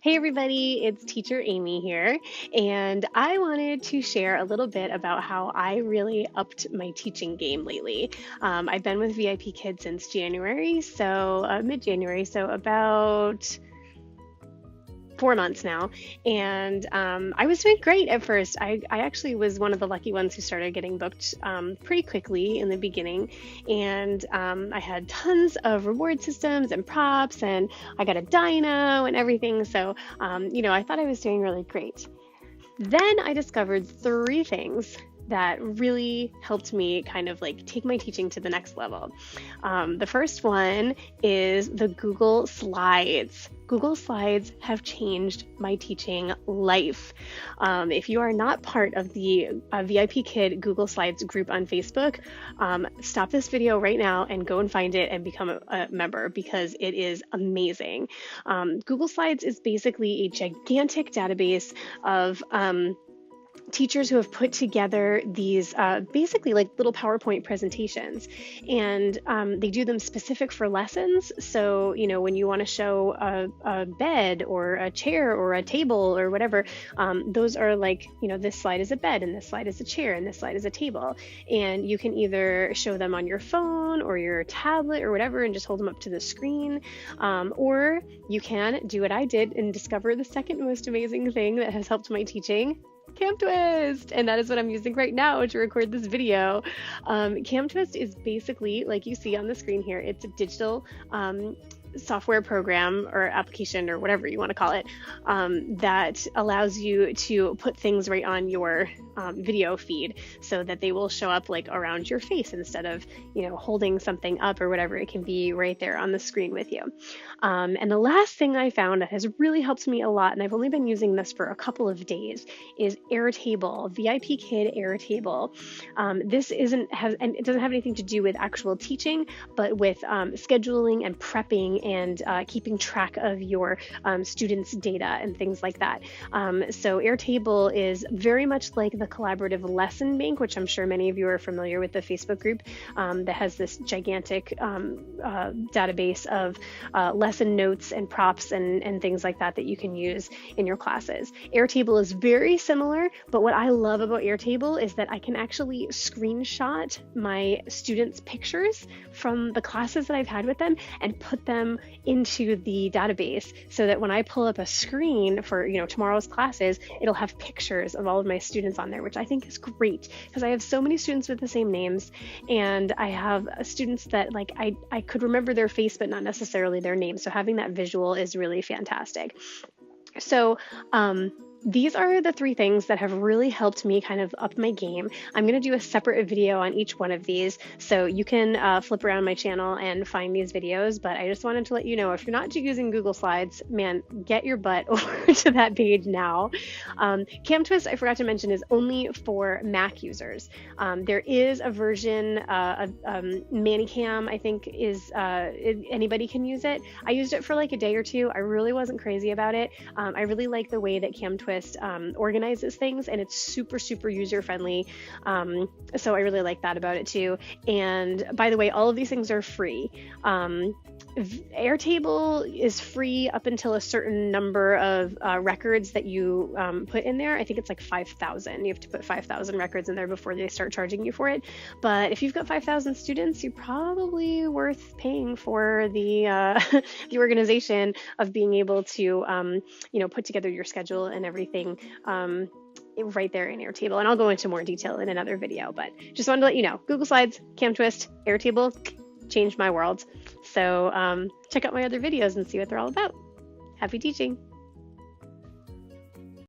Hey everybody, it's Teacher Amy here, and I wanted to share a little bit about how I really upped my teaching game lately. I've been with VIPKID since January, so mid-January, so about 4 months now, and I was doing great at first. I actually was one of the lucky ones who started getting booked pretty quickly in the beginning, and I had tons of reward systems and props, and I got a dyno and everything, so I thought I was doing really great. Then I discovered 3 things that really helped me kind of like take my teaching to the next level. The first one is the Google Slides. Google Slides have changed my teaching life. If you are not part of the VIPKID Google Slides group on Facebook, stop this video right now and go and find it and become a member because it is amazing. Google Slides is basically a gigantic database of teachers who have put together these basically like little PowerPoint presentations, and they do them specific for lessons. So, when you want to show a bed or a chair or a table or whatever, those are like, this slide is a bed and this slide is a chair and this slide is a table. And you can either show them on your phone or your tablet or whatever and just hold them up to the screen. Or you can do what I did and discover the second most amazing thing that has helped my teaching: CamTwist, and that is what I'm using right now to record this video. CamTwist is basically, like you see on the screen here, it's a digital software program or application or whatever you want to call it, that allows you to put things right on your video feed so that they will show up like around your face instead of holding something up or whatever. It can be right there on the screen with you. And the last thing I found that has really helped me a lot, and I've only been using this for a couple of days, is Airtable, VIPKID Airtable. This and it doesn't have anything to do with actual teaching, but with scheduling and prepping and keeping track of your students' data and things like that. So Airtable is very much like the collaborative lesson bank, which I'm sure many of you are familiar with, the Facebook group that has this gigantic database of lesson notes and props and things like that you can use in your classes. Airtable is very similar, but what I love about Airtable is that I can actually screenshot my students' pictures from the classes that I've had with them and put them into the database so that when I pull up a screen for tomorrow's classes, it'll have pictures of all of my students on there, which I think is great because I have so many students with the same names, and I have students that like I could remember their face but not necessarily their name, so having that visual is really fantastic. So these are the 3 things that have really helped me kind of up my game. I'm going to do a separate video on each one of these, so you can flip around my channel and find these videos, but I just wanted to let you know, if you're not using Google Slides, man, get your butt over to that page now. CamTwist, I forgot to mention, is only for Mac users. There is a version, ManyCam, I think anybody can use it. I used it for like a day or 2. I really wasn't crazy about it. I really like the way that CamTwist organizes things, and it's super user friendly, so I really like that about it too. And by the way, all of these things are free. Airtable is free up until a certain number of records that you put in there. I think it's like 5,000. You have to put 5,000 records in there before they start charging you for it. But if you've got 5,000 students, you're probably worth paying for the the organization of being able to put together your schedule and everything right there in Airtable. And I'll go into more detail in another video, but just wanted to let you know, Google Slides, CamTwist, Airtable changed my world. So check out my other videos and see what they're all about. Happy teaching.